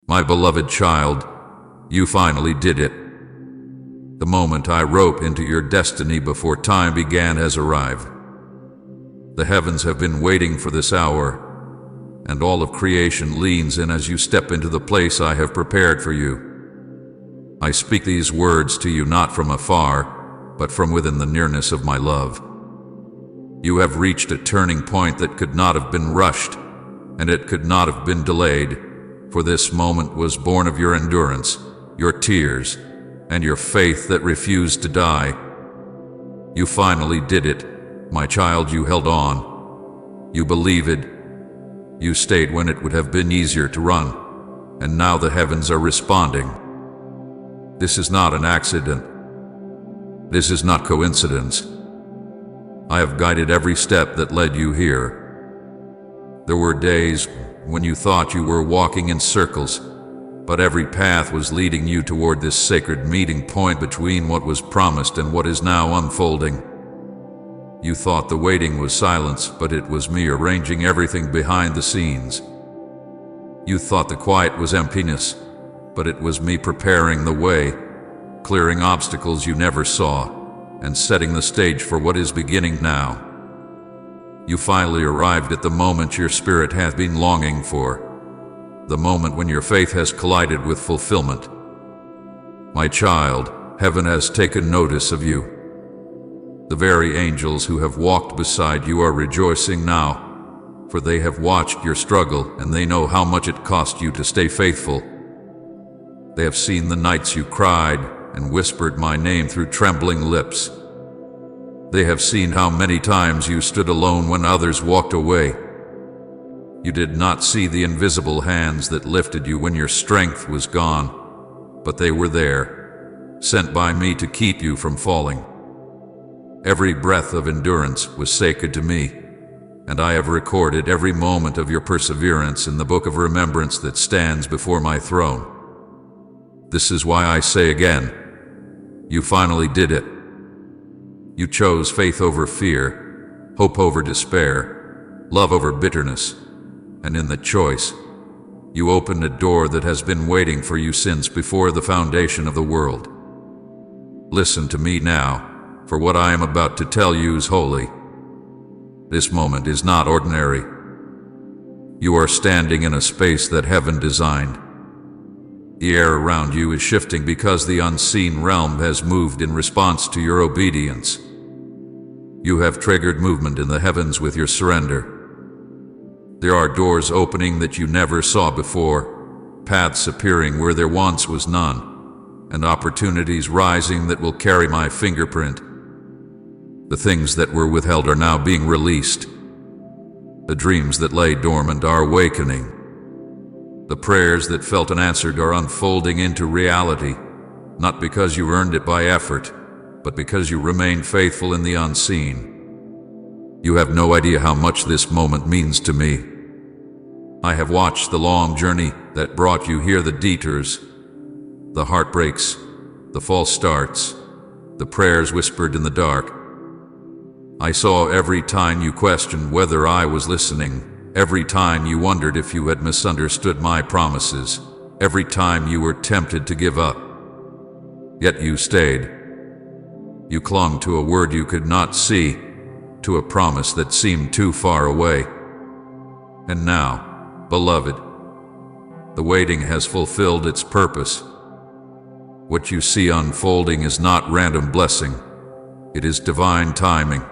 My beloved child, you finally did it. The moment I rope into your destiny before time began has arrived. The heavens have been waiting for this hour, and all of creation leans in as you step into the place I have prepared for you. I speak these words to you not from afar, but from within the nearness of my love. You have reached a turning point that could not have been rushed, and it could not have been delayed, for this moment was born of your endurance, your tears, and your faith that refused to die. You finally did it, my child. You held on. You believed. You stayed when it would have been easier to run, and now the heavens are responding. This is not an accident. This is not coincidence. I have guided every step that led you here. There were days when you thought you were walking in circles, but every path was leading you toward this sacred meeting point between what was promised and what is now unfolding. You thought the waiting was silence, but it was me arranging everything behind the scenes. You thought the quiet was emptiness, but it was me preparing the way, clearing obstacles you never saw, and setting the stage for what is beginning now. You finally arrived at the moment your spirit hath been longing for, the moment when your faith has collided with fulfillment. My child, heaven has taken notice of you. The very angels who have walked beside you are rejoicing now, for they have watched your struggle and they know how much it cost you to stay faithful. They have seen the nights you cried and whispered my name through trembling lips. They have seen how many times you stood alone when others walked away. You did not see the invisible hands that lifted you when your strength was gone, but they were there, sent by me to keep you from falling. Every breath of endurance was sacred to me, and I have recorded every moment of your perseverance in the book of remembrance that stands before my throne. This is why I say again, you finally did it. You chose faith over fear, hope over despair, love over bitterness, and in the choice, you opened a door that has been waiting for you since before the foundation of the world. Listen to me now, for what I am about to tell you is holy. This moment is not ordinary. You are standing in a space that heaven designed. The air around you is shifting because the unseen realm has moved in response to your obedience. You have triggered movement in the heavens with your surrender. There are doors opening that you never saw before, paths appearing where there once was none, and opportunities rising that will carry my fingerprint. The things that were withheld are now being released. The dreams that lay dormant are awakening. The prayers that felt unanswered are unfolding into reality, not because you earned it by effort, but because you remain faithful in the unseen. You have no idea how much this moment means to me. I have watched the long journey that brought you here, the detours, the heartbreaks, the false starts, the prayers whispered in the dark. I saw every time you questioned whether I was listening, every time you wondered if you had misunderstood my promises, every time you were tempted to give up. Yet you stayed. You clung to a word you could not see, to a promise that seemed too far away. And now, beloved, the waiting has fulfilled its purpose. What you see unfolding is not random blessing, it is divine timing.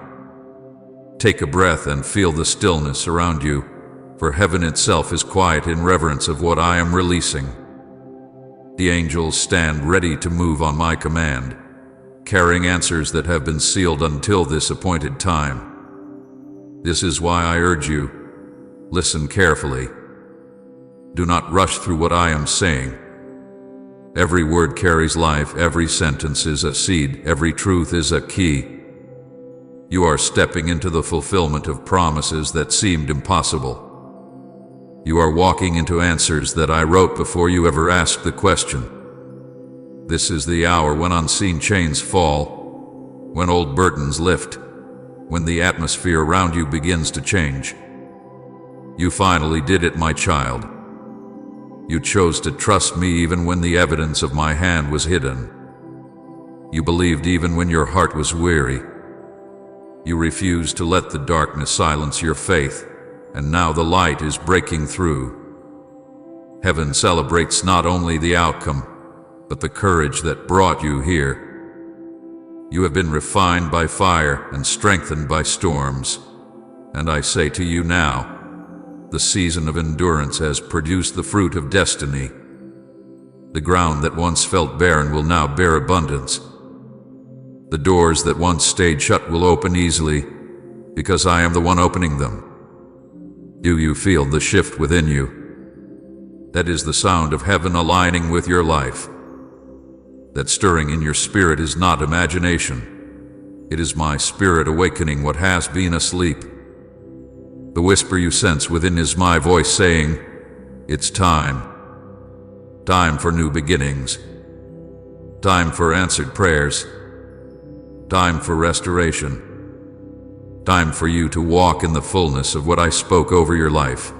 Take a breath and feel the stillness around you, for heaven itself is quiet in reverence of what I am releasing. The angels stand ready to move on my command, carrying answers that have been sealed until this appointed time. This is why I urge you, listen carefully. Do not rush through what I am saying. Every word carries life, every sentence is a seed, every truth is a key. You are stepping into the fulfillment of promises that seemed impossible. You are walking into answers that I wrote before you ever asked the question. This is the hour when unseen chains fall, when old burdens lift, when the atmosphere around you begins to change. You finally did it, my child. You chose to trust me even when the evidence of my hand was hidden. You believed even when your heart was weary. You refused to let the darkness silence your faith, and now the light is breaking through. Heaven celebrates not only the outcome, but the courage that brought you here. You have been refined by fire and strengthened by storms, and I say to you now, the season of endurance has produced the fruit of destiny. The ground that once felt barren will now bear abundance. The doors that once stayed shut will open easily, because I am the one opening them. Do you feel the shift within you? That is the sound of heaven aligning with your life. That stirring in your spirit is not imagination. It is my spirit awakening what has been asleep. The whisper you sense within is my voice saying, it's time. Time for new beginnings. Time for answered prayers. Time for restoration. Time for you to walk in the fullness of what I spoke over your life.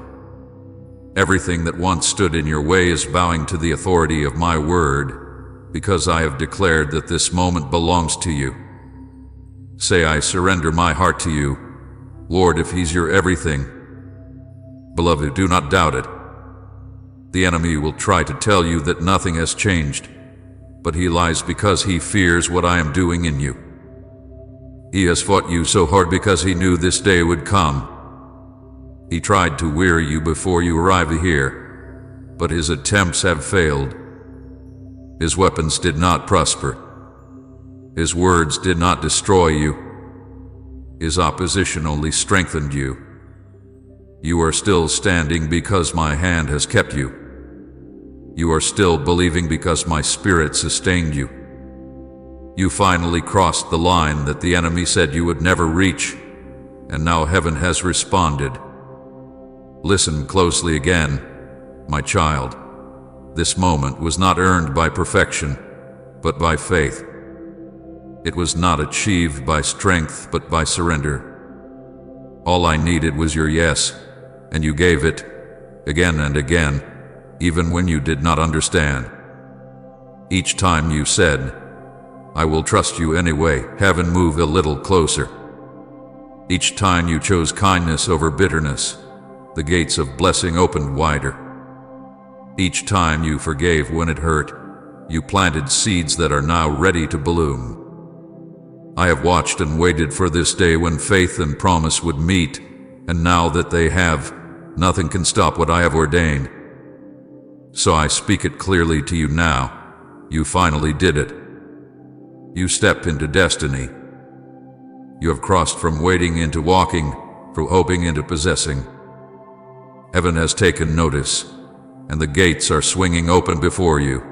Everything that once stood in your way is bowing to the authority of my word, because I have declared that this moment belongs to you. Say, I surrender my heart to you, Lord, if He's your everything. Beloved, do not doubt it. The enemy will try to tell you that nothing has changed, but he lies because he fears what I am doing in you. He has fought you so hard because he knew this day would come. He tried to weary you before you arrived here, but his attempts have failed. His weapons did not prosper. His words did not destroy you. His opposition only strengthened you. You are still standing because my hand has kept you. You are still believing because my spirit sustained you. You finally crossed the line that the enemy said you would never reach, and now heaven has responded. Listen closely again, my child. This moment was not earned by perfection, but by faith. It was not achieved by strength, but by surrender. All I needed was your yes, and you gave it, again and again, even when you did not understand. Each time you said, I will trust you anyway, heaven moved a little closer. Each time you chose kindness over bitterness, the gates of blessing opened wider. Each time you forgave when it hurt, you planted seeds that are now ready to bloom. I have watched and waited for this day when faith and promise would meet, and now that they have, nothing can stop what I have ordained. So I speak it clearly to you now. You finally did it. You stepped into destiny. You have crossed from waiting into walking, from hoping into possessing. Heaven has taken notice, and the gates are swinging open before you.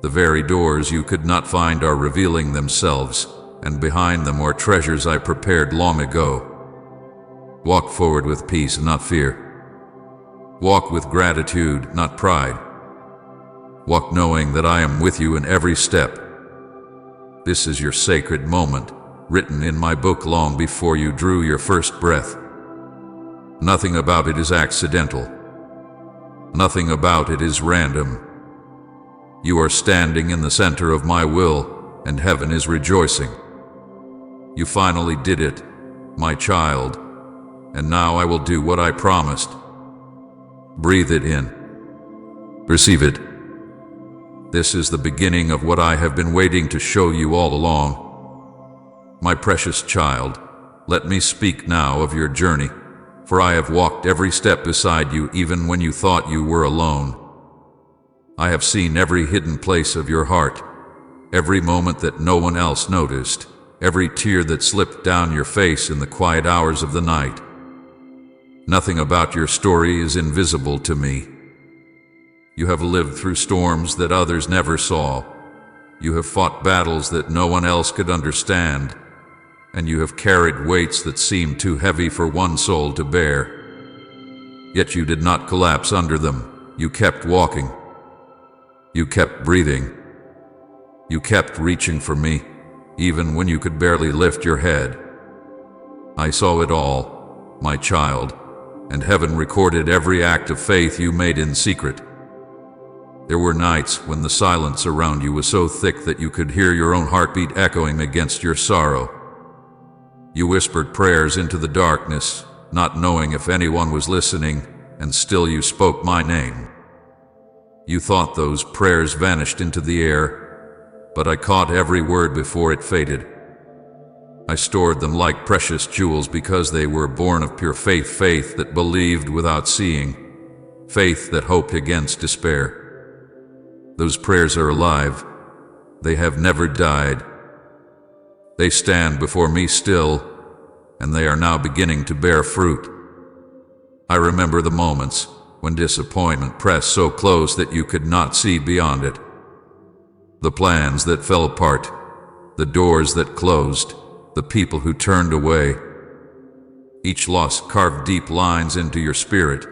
The very doors you could not find are revealing themselves, and behind them are treasures I prepared long ago. Walk forward with peace and not fear. Walk with gratitude, not pride. Walk knowing that I am with you in every step. This is your sacred moment, written in my book long before you drew your first breath. Nothing about it is accidental. Nothing about it is random. You are standing in the center of my will, and heaven is rejoicing. You finally did it, my child, and now I will do what I promised. Breathe it in. Receive it. This is the beginning of what I have been waiting to show you all along. My precious child, let me speak now of your journey, for I have walked every step beside you even when you thought you were alone. I have seen every hidden place of your heart, every moment that no one else noticed, every tear that slipped down your face in the quiet hours of the night. Nothing about your story is invisible to me. You have lived through storms that others never saw. You have fought battles that no one else could understand, and you have carried weights that seemed too heavy for one soul to bear. Yet you did not collapse under them. You kept walking. You kept breathing. You kept reaching for me, even when you could barely lift your head. I saw it all, my child, and heaven recorded every act of faith you made in secret. There were nights when the silence around you was so thick that you could hear your own heartbeat echoing against your sorrow. You whispered prayers into the darkness, not knowing if anyone was listening, and still you spoke my name. You thought those prayers vanished into the air, but I caught every word before it faded. I stored them like precious jewels because they were born of pure faith, faith that believed without seeing, faith that hoped against despair. Those prayers are alive. They have never died. They stand before me still, and they are now beginning to bear fruit. I remember the moments when disappointment pressed so close that you could not see beyond it. The plans that fell apart, the doors that closed, the people who turned away. Each loss carved deep lines into your spirit,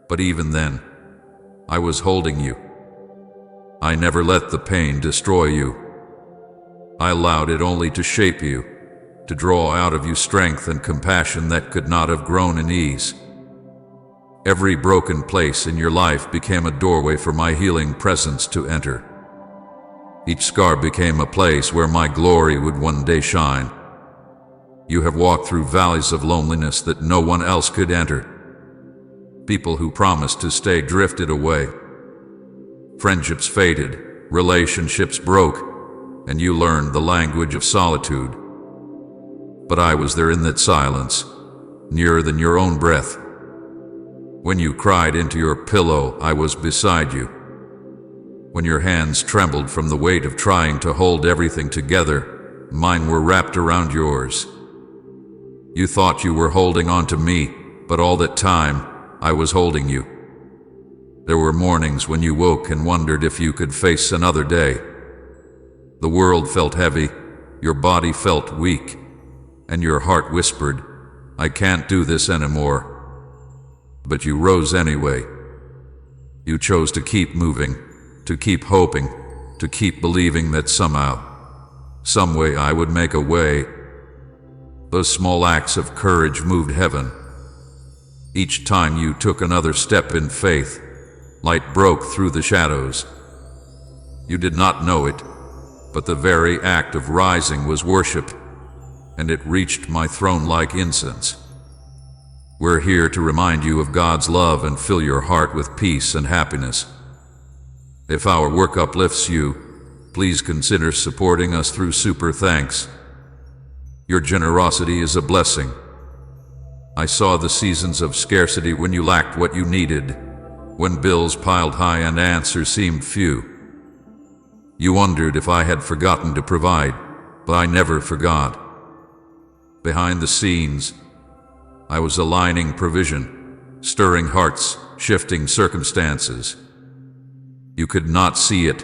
but even then, I was holding you. I never let the pain destroy you. I allowed it only to shape you, to draw out of you strength and compassion that could not have grown in ease. Every broken place in your life became a doorway for my healing presence to enter. Each scar became a place where my glory would one day shine. You have walked through valleys of loneliness that no one else could enter. People who promised to stay drifted away. Friendships faded, relationships broke, and you learned the language of solitude. But I was there in that silence, nearer than your own breath. When you cried into your pillow, I was beside you. When your hands trembled from the weight of trying to hold everything together, mine were wrapped around yours. You thought you were holding on to me, but all that time, I was holding you. There were mornings when you woke and wondered if you could face another day. The world felt heavy, your body felt weak, and your heart whispered, I can't do this anymore. But you rose anyway. You chose to keep moving, to keep hoping, to keep believing that somehow, some way I would make a way. Those small acts of courage moved heaven. Each time you took another step in faith, light broke through the shadows. You did not know it, but the very act of rising was worship, and it reached my throne like incense. We're here to remind you of God's love and fill your heart with peace and happiness. If our work uplifts you, please consider supporting us through Super Thanks. Your generosity is a blessing. I saw the seasons of scarcity when you lacked what you needed, when bills piled high and answers seemed few. You wondered if I had forgotten to provide, but I never forgot. Behind the scenes, I was aligning provision, stirring hearts, shifting circumstances. You could not see it,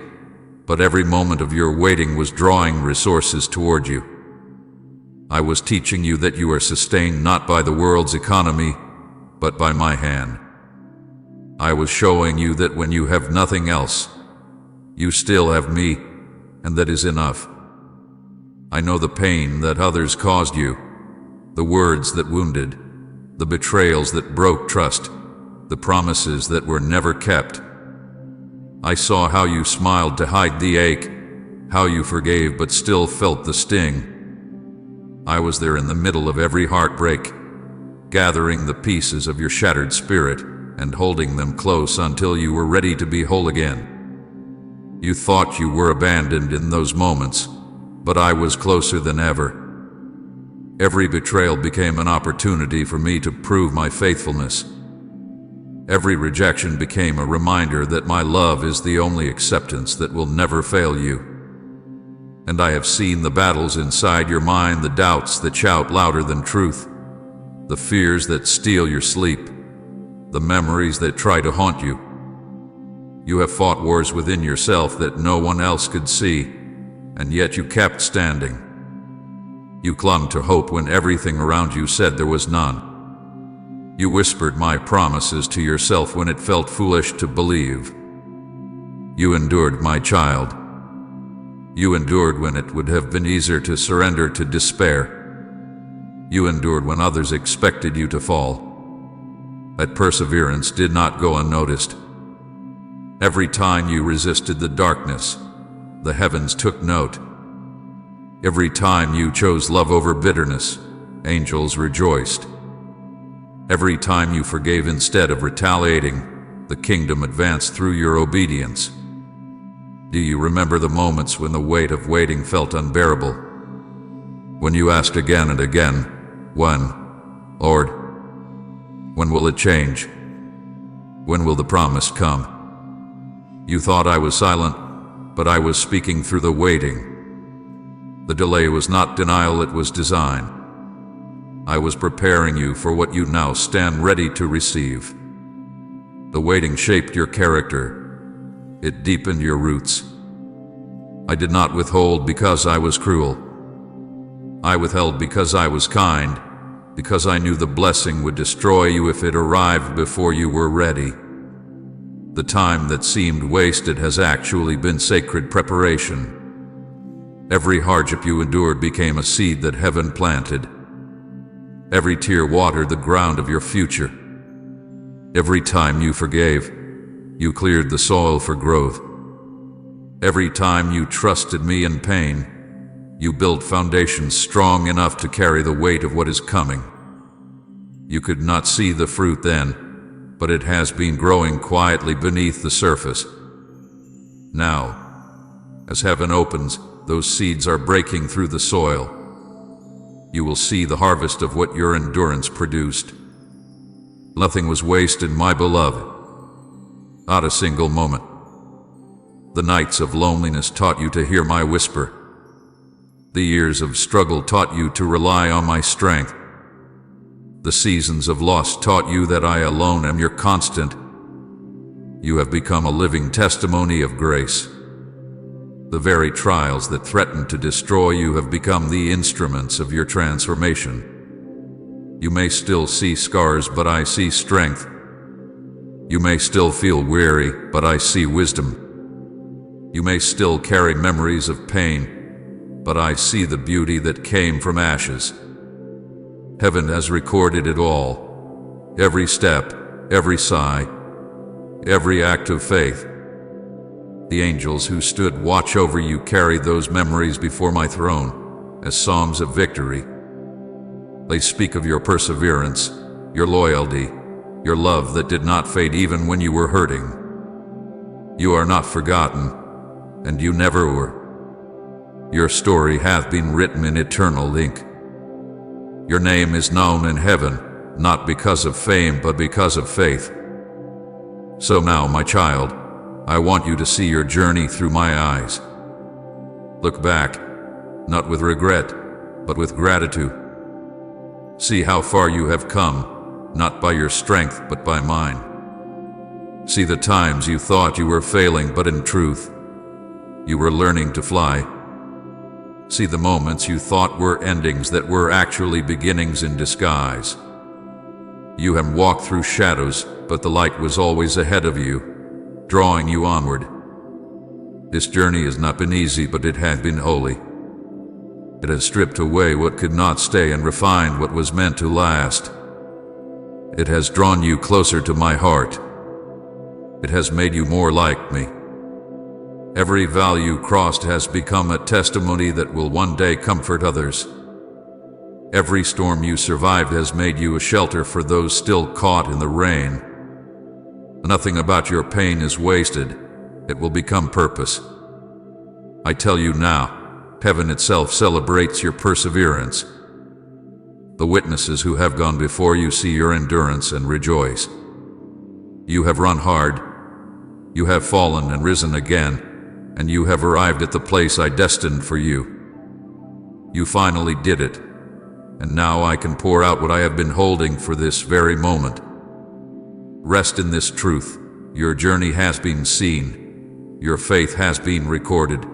but every moment of your waiting was drawing resources toward you. I was teaching you that you are sustained not by the world's economy, but by my hand. I was showing you that when you have nothing else, you still have me, and that is enough. I know the pain that others caused you, the words that wounded, the betrayals that broke trust, the promises that were never kept. I saw how you smiled to hide the ache, how you forgave but still felt the sting. I was there in the middle of every heartbreak, gathering the pieces of your shattered spirit and holding them close until you were ready to be whole again. You thought you were abandoned in those moments, but I was closer than ever. Every betrayal became an opportunity for me to prove my faithfulness. Every rejection became a reminder that my love is the only acceptance that will never fail you. And I have seen the battles inside your mind, the doubts that shout louder than truth, the fears that steal your sleep, the memories that try to haunt you. You have fought wars within yourself that no one else could see, and yet you kept standing. You clung to hope when everything around you said there was none. You whispered my promises to yourself when it felt foolish to believe. You endured, my child. You endured when it would have been easier to surrender to despair. You endured when others expected you to fall. That perseverance did not go unnoticed. Every time you resisted the darkness, the heavens took note. Every time you chose love over bitterness, angels rejoiced. Every time you forgave instead of retaliating, the kingdom advanced through your obedience. Do you remember the moments when the weight of waiting felt unbearable? When you asked again and again, "When, Lord? When will it change? When will the promise come?" You thought I was silent, but I was speaking through the waiting. The delay was not denial, it was design. I was preparing you for what you now stand ready to receive. The waiting shaped your character. It deepened your roots. I did not withhold because I was cruel. I withheld because I was kind, because I knew the blessing would destroy you if it arrived before you were ready. The time that seemed wasted has actually been sacred preparation. Every hardship you endured became a seed that heaven planted. Every tear watered the ground of your future. Every time you forgave, you cleared the soil for growth. Every time you trusted me in pain, you built foundations strong enough to carry the weight of what is coming. You could not see the fruit then, but it has been growing quietly beneath the surface. Now, as heaven opens, those seeds are breaking through the soil. You will see the harvest of what your endurance produced. Nothing was wasted, my beloved. Not a single moment. The nights of loneliness taught you to hear my whisper. The years of struggle taught you to rely on my strength. The seasons of loss taught you that I alone am your constant. You have become a living testimony of grace. The very trials that threatened to destroy you have become the instruments of your transformation. You may still see scars, but I see strength. You may still feel weary, but I see wisdom. You may still carry memories of pain, but I see the beauty that came from ashes. Heaven has recorded it all. Every step, every sigh, every act of faith. The angels who stood watch over you carry those memories before my throne as psalms of victory. They speak of your perseverance, your loyalty, your love that did not fade even when you were hurting. You are not forgotten, and you never were. Your story hath been written in eternal ink. Your name is known in heaven, not because of fame, but because of faith. So now, my child, I want you to see your journey through my eyes. Look back, not with regret, but with gratitude. See how far you have come, not by your strength, but by mine. See the times you thought you were failing, but in truth, you were learning to fly. See the moments you thought were endings that were actually beginnings in disguise. You have walked through shadows, but the light was always ahead of you, drawing you onward. This journey has not been easy, but it has been holy. It has stripped away what could not stay and refined what was meant to last. It has drawn you closer to my heart. It has made you more like me. Every valley you crossed has become a testimony that will one day comfort others. Every storm you survived has made you a shelter for those still caught in the rain. Nothing about your pain is wasted. It will become purpose. I tell you now, heaven itself celebrates your perseverance. The witnesses who have gone before you see your endurance and rejoice. You have run hard. You have fallen and risen again, and you have arrived at the place I destined for you. You finally did it, and now I can pour out what I have been holding for this very moment. Rest in this truth. Your journey has been seen, your faith has been recorded,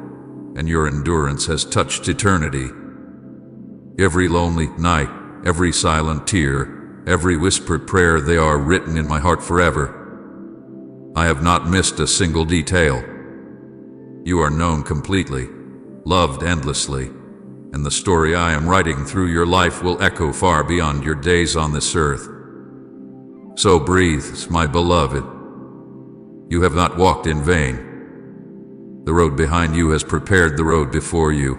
and your endurance has touched eternity. Every lonely night, every silent tear, every whispered prayer, they are written in my heart forever. I have not missed a single detail. You are known completely, loved endlessly, and the story I am writing through your life will echo far beyond your days on this earth. So breathe, my beloved. You have not walked in vain. The road behind you has prepared the road before you.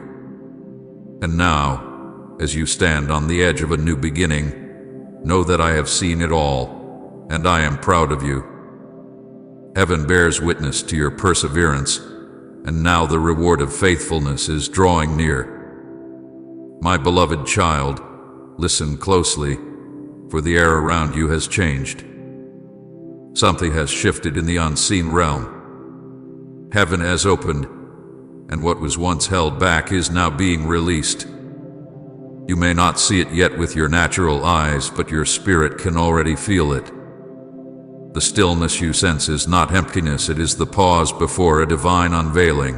And now, as you stand on the edge of a new beginning, know that I have seen it all, and I am proud of you. Heaven bears witness to your perseverance, and now the reward of faithfulness is drawing near. My beloved child, listen closely, for the air around you has changed. Something has shifted in the unseen realm. Heaven has opened, and what was once held back is now being released. You may not see it yet with your natural eyes, but your spirit can already feel it. The stillness you sense is not emptiness, it is the pause before a divine unveiling.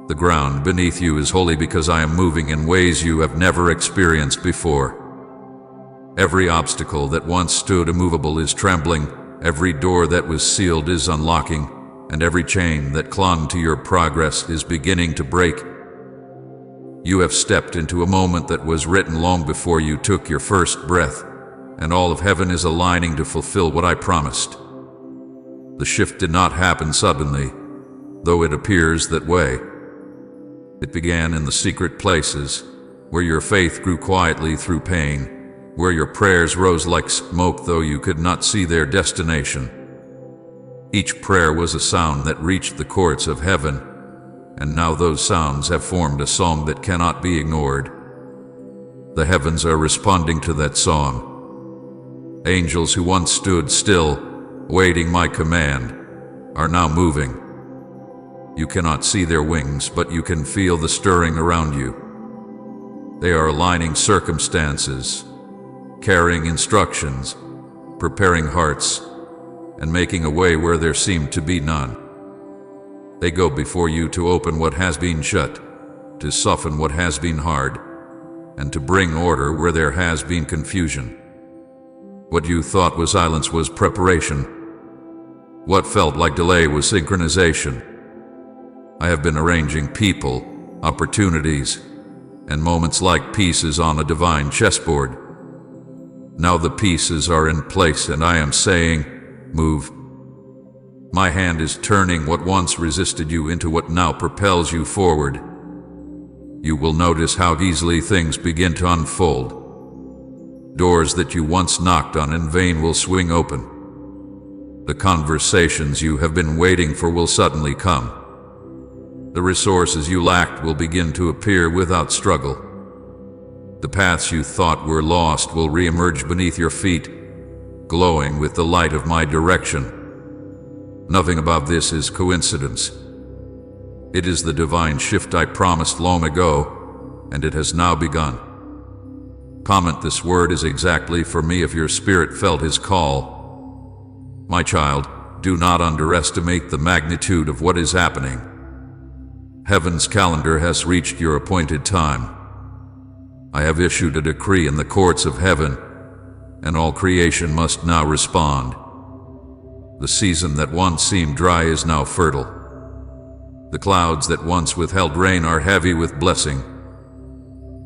The ground beneath you is holy because I am moving in ways you have never experienced before. Every obstacle that once stood immovable is trembling, every door that was sealed is unlocking, and every chain that clung to your progress is beginning to break. You have stepped into a moment that was written long before you took your first breath, and all of heaven is aligning to fulfill what I promised. The shift did not happen suddenly, though it appears that way. It began in the secret places, where your faith grew quietly through pain, where your prayers rose like smoke though you could not see their destination. Each prayer was a sound that reached the courts of heaven, and now those sounds have formed a song that cannot be ignored. The heavens are responding to that song. Angels who once stood still, waiting my command, are now moving. You cannot see their wings, but you can feel the stirring around you. They are aligning circumstances, carrying instructions, preparing hearts, and making a way where there seemed to be none. They go before you to open what has been shut, to soften what has been hard, and to bring order where there has been confusion. What you thought was silence was preparation. What felt like delay was synchronization. I have been arranging people, opportunities, and moments like pieces on a divine chessboard. Now the pieces are in place and I am saying, move. My hand is turning what once resisted you into what now propels you forward. You will notice how easily things begin to unfold. Doors that you once knocked on in vain will swing open. The conversations you have been waiting for will suddenly come. The resources you lacked will begin to appear without struggle. The paths you thought were lost will re-emerge beneath your feet, glowing with the light of my direction. Nothing about this is coincidence. It is the divine shift I promised long ago, and it has now begun. Comment: this word is exactly for me if your spirit felt his call. My child, do not underestimate the magnitude of what is happening. Heaven's calendar has reached your appointed time. I have issued a decree in the courts of heaven, and all creation must now respond. The season that once seemed dry is now fertile. The clouds that once withheld rain are heavy with blessing.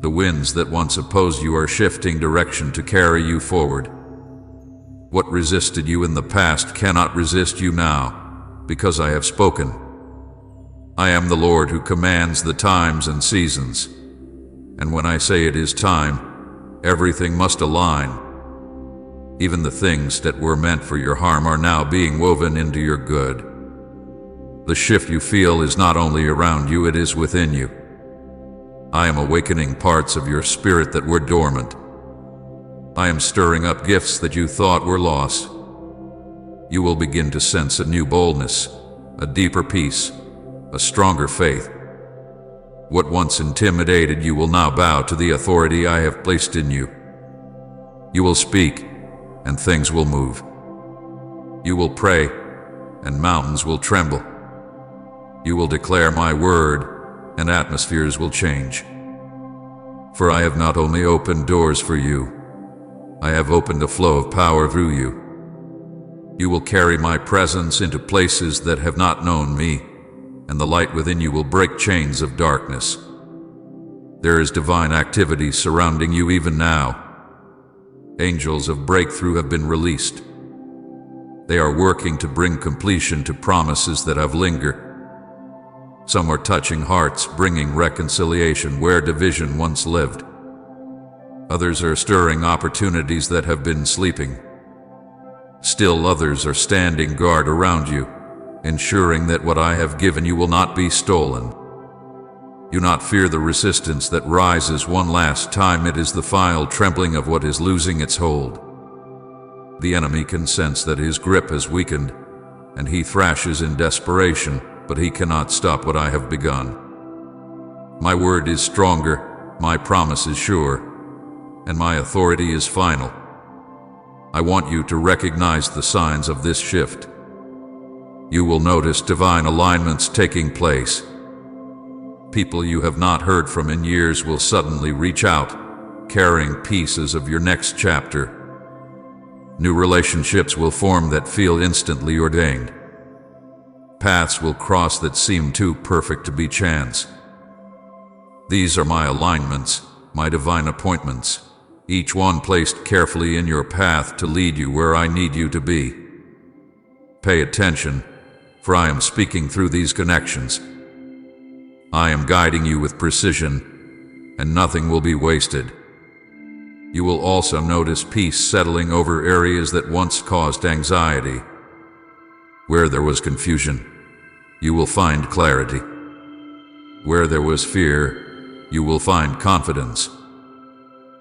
The winds that once opposed you are shifting direction to carry you forward. What resisted you in the past cannot resist you now, because I have spoken. I am the Lord who commands the times and seasons, and when I say it is time, everything must align. Even the things that were meant for your harm are now being woven into your good. The shift you feel is not only around you, it is within you. I am awakening parts of your spirit that were dormant. I am stirring up gifts that you thought were lost. You will begin to sense a new boldness, a deeper peace, a stronger faith. What once intimidated you will now bow to the authority I have placed in you. You will speak, and things will move. You will pray, and mountains will tremble. You will declare my word, and atmospheres will change. For I have not only opened doors for you, I have opened a flow of power through you. You will carry my presence into places that have not known me, and the light within you will break chains of darkness. There is divine activity surrounding you even now. Angels of breakthrough have been released. They are working to bring completion to promises that have lingered. Some are touching hearts, bringing reconciliation where division once lived. Others are stirring opportunities that have been sleeping. Still others are standing guard around you, ensuring that what I have given you will not be stolen. Do not fear the resistance that rises one last time. It is the final trembling of what is losing its hold. The enemy can sense that his grip has weakened, and he thrashes in desperation, but he cannot stop what I have begun. My word is stronger, my promise is sure, and my authority is final. I want you to recognize the signs of this shift. You will notice divine alignments taking place. People you have not heard from in years will suddenly reach out, carrying pieces of your next chapter. New relationships will form that feel instantly ordained. Paths will cross that seem too perfect to be chance. These are my alignments, my divine appointments, each one placed carefully in your path to lead you where I need you to be. Pay attention, for I am speaking through these connections. I am guiding you with precision, and nothing will be wasted. You will also notice peace settling over areas that once caused anxiety. Where there was confusion, you will find clarity. Where there was fear, you will find confidence.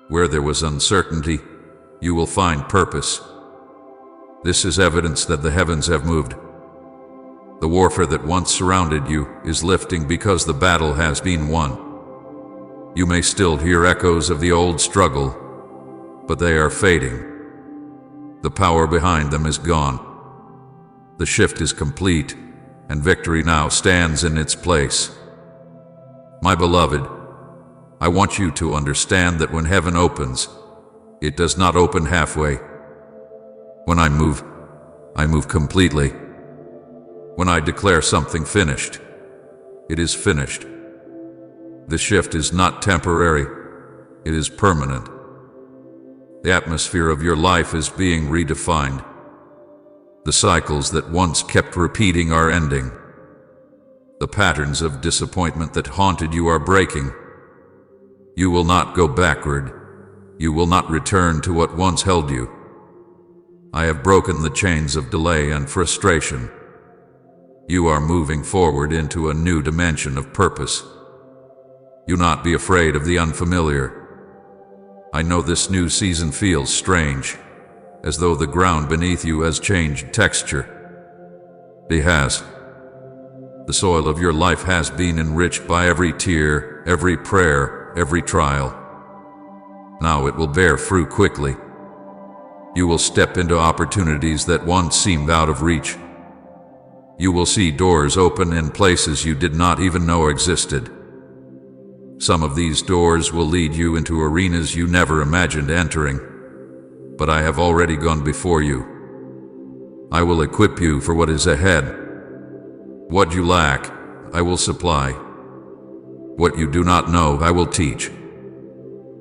Where there was uncertainty, you will find purpose. This is evidence that the heavens have moved. The warfare that once surrounded you is lifting because the battle has been won. You may still hear echoes of the old struggle, but they are fading. The power behind them is gone. The shift is complete, and victory now stands in its place. My beloved, I want you to understand that when heaven opens, it does not open halfway. When I move completely. When I declare something finished, it is finished. The shift is not temporary, it is permanent. The atmosphere of your life is being redefined. The cycles that once kept repeating are ending. The patterns of disappointment that haunted you are breaking. You will not go backward. You will not return to what once held you. I have broken the chains of delay and frustration. You are moving forward into a new dimension of purpose. Do not be afraid of the unfamiliar. I know this new season feels strange, as though the ground beneath you has changed texture. It has. The soil of your life has been enriched by every tear, every prayer, every trial. Now it will bear fruit quickly. You will step into opportunities that once seemed out of reach. You will see doors open in places you did not even know existed. Some of these doors will lead you into arenas you never imagined entering, but I have already gone before you. I will equip you for what is ahead. What you lack, I will supply. What you do not know, I will teach.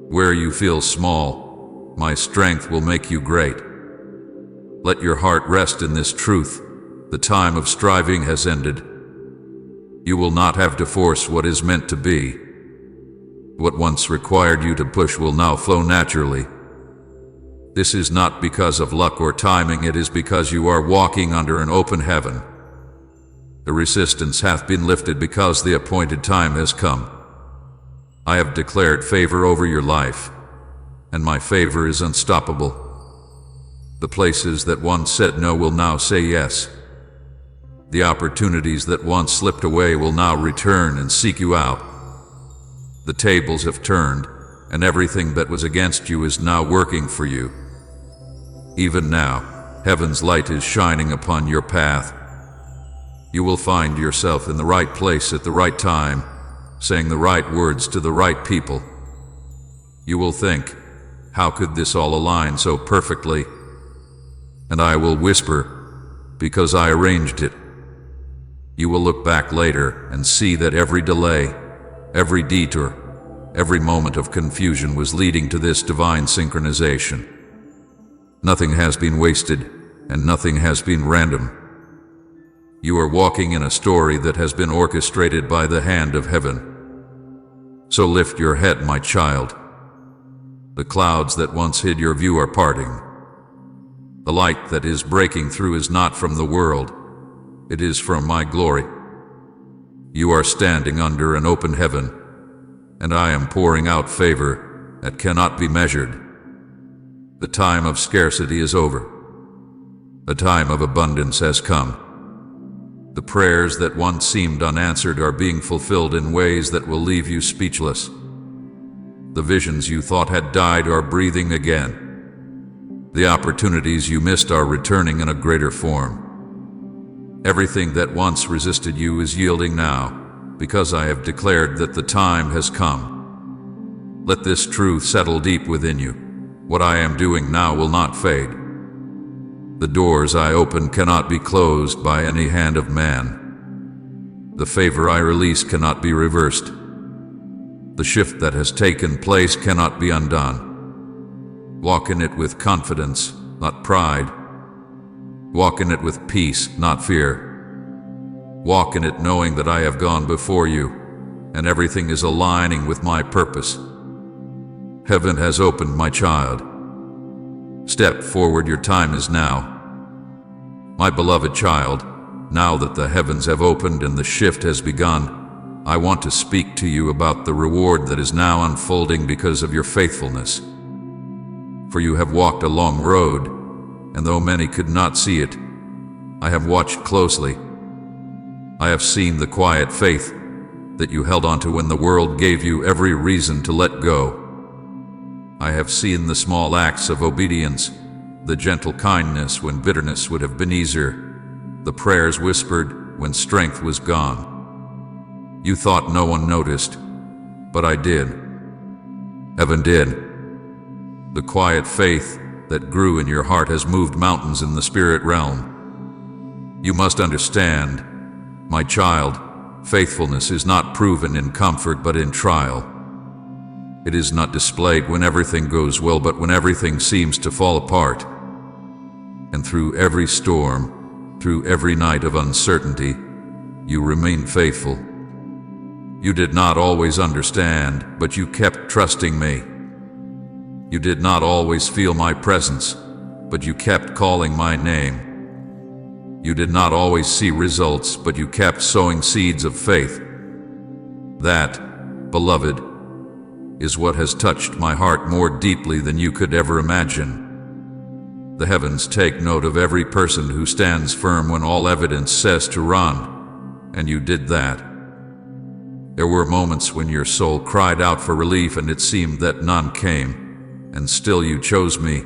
Where you feel small, my strength will make you great. Let your heart rest in this truth. The time of striving has ended. You will not have to force what is meant to be. What once required you to push will now flow naturally. This is not because of luck or timing, it is because you are walking under an open heaven. The resistance hath been lifted because the appointed time has come. I have declared favor over your life, and my favor is unstoppable. The places that once said no will now say yes. The opportunities that once slipped away will now return and seek you out. The tables have turned, and everything that was against you is now working for you. Even now, heaven's light is shining upon your path. You will find yourself in the right place at the right time, saying the right words to the right people. You will think, how could this all align so perfectly? And I will whisper, because I arranged it. You will look back later and see that every delay, every detour, every moment of confusion was leading to this divine synchronization. Nothing has been wasted, and nothing has been random. You are walking in a story that has been orchestrated by the hand of heaven. So lift your head, my child. The clouds that once hid your view are parting. The light that is breaking through is not from the world, it is from my glory. You are standing under an open heaven, and I am pouring out favor that cannot be measured. The time of scarcity is over. The time of abundance has come. The prayers that once seemed unanswered are being fulfilled in ways that will leave you speechless. The visions you thought had died are breathing again. The opportunities you missed are returning in a greater form. Everything that once resisted you is yielding now, because I have declared that the time has come. Let this truth settle deep within you. What I am doing now will not fade. The doors I open cannot be closed by any hand of man. The favor I release cannot be reversed. The shift that has taken place cannot be undone. Walk in it with confidence, not pride. Walk in it with peace, not fear. Walk in it knowing that I have gone before you, and everything is aligning with my purpose. Heaven has opened, my child. Step forward, your time is now. My beloved child, now that the heavens have opened and the shift has begun, I want to speak to you about the reward that is now unfolding because of your faithfulness. For you have walked a long road, and though many could not see it, I have watched closely. I have seen the quiet faith that you held onto when the world gave you every reason to let go. I have seen the small acts of obedience, the gentle kindness when bitterness would have been easier, the prayers whispered when strength was gone. You thought no one noticed, but I did. Heaven did. The quiet faith that grew in your heart has moved mountains in the spirit realm. You must understand, my child, faithfulness is not proven in comfort but in trial. It is not displayed when everything goes well, but when everything seems to fall apart. And through every storm, through every night of uncertainty, you remain faithful. You did not always understand, but you kept trusting me. You did not always feel my presence, but you kept calling my name. You did not always see results, but you kept sowing seeds of faith. That, beloved, is what has touched my heart more deeply than you could ever imagine. The heavens take note of every person who stands firm when all evidence says to run, and you did that. There were moments when your soul cried out for relief and it seemed that none came, and still you chose me.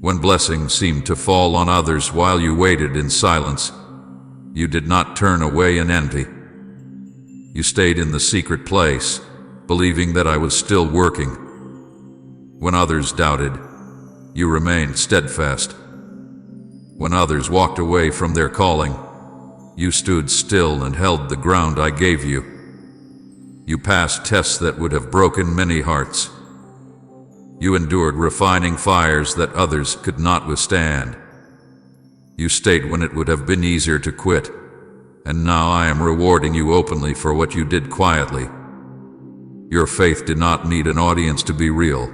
When blessings seemed to fall on others while you waited in silence, you did not turn away in envy. You stayed in the secret place, believing that I was still working. When others doubted, you remained steadfast. When others walked away from their calling, you stood still and held the ground I gave you. You passed tests that would have broken many hearts. You endured refining fires that others could not withstand. You stayed when it would have been easier to quit, and now I am rewarding you openly for what you did quietly. Your faith did not need an audience to be real.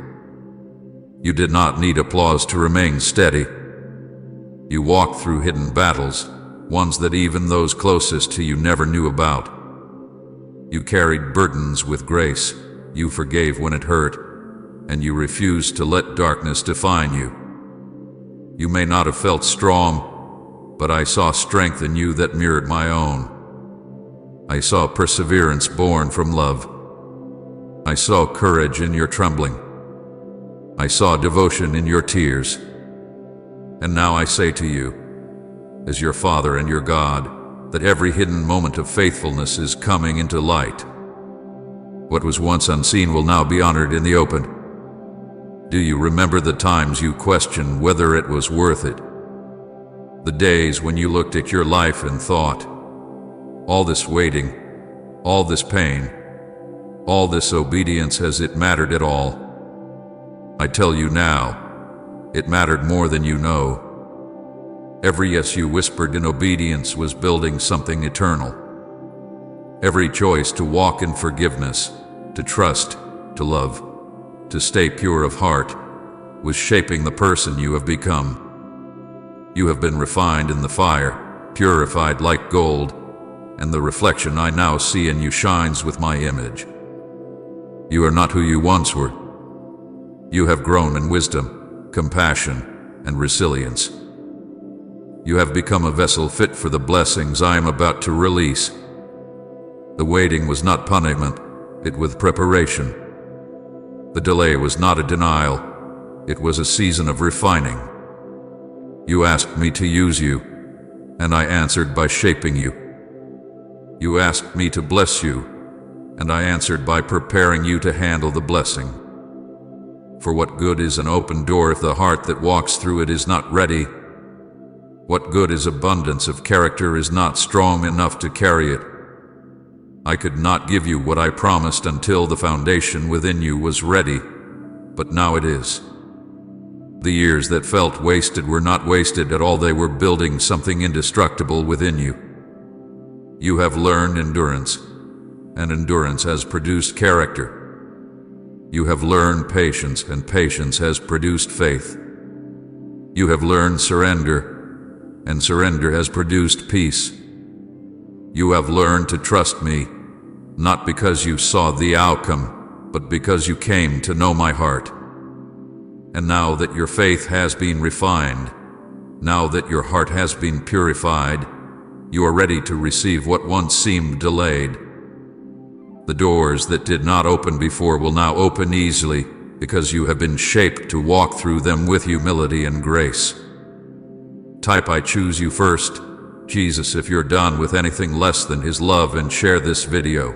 You did not need applause to remain steady. You walked through hidden battles, ones that even those closest to you never knew about. You carried burdens with grace, you forgave when it hurt, and you refused to let darkness define you. You may not have felt strong, but I saw strength in you that mirrored my own. I saw perseverance born from love. I saw courage in your trembling. I saw devotion in your tears. And now I say to you, as your Father and your God, that every hidden moment of faithfulness is coming into light. What was once unseen will now be honored in the open. Do you remember the times you questioned whether it was worth it? The days when you looked at your life and thought, all this waiting, all this pain, all this obedience, has it mattered at all? I tell you now, it mattered more than you know. Every yes you whispered in obedience was building something eternal. Every choice to walk in forgiveness, to trust, to love, to stay pure of heart, was shaping the person you have become. You have been refined in the fire, purified like gold, and the reflection I now see in you shines with my image. You are not who you once were. You have grown in wisdom, compassion, and resilience. You have become a vessel fit for the blessings I am about to release. The waiting was not punishment, it was preparation. The delay was not a denial, it was a season of refining. You asked me to use you, and I answered by shaping you. You asked me to bless you, and I answered by preparing you to handle the blessing. For what good is an open door if the heart that walks through it is not ready? What good is abundance if character is not strong enough to carry it? I could not give you what I promised until the foundation within you was ready, but now it is. The years that felt wasted were not wasted at all, they were building something indestructible within you. You have learned endurance, and endurance has produced character. You have learned patience, and patience has produced faith. You have learned surrender, and surrender has produced peace. You have learned to trust me, not because you saw the outcome, but because you came to know my heart. And now that your faith has been refined, now that your heart has been purified, you are ready to receive what once seemed delayed. The doors that did not open before will now open easily, because you have been shaped to walk through them with humility and grace. Type "I choose you" first, Jesus, if you're done with anything less than His love, and share this video.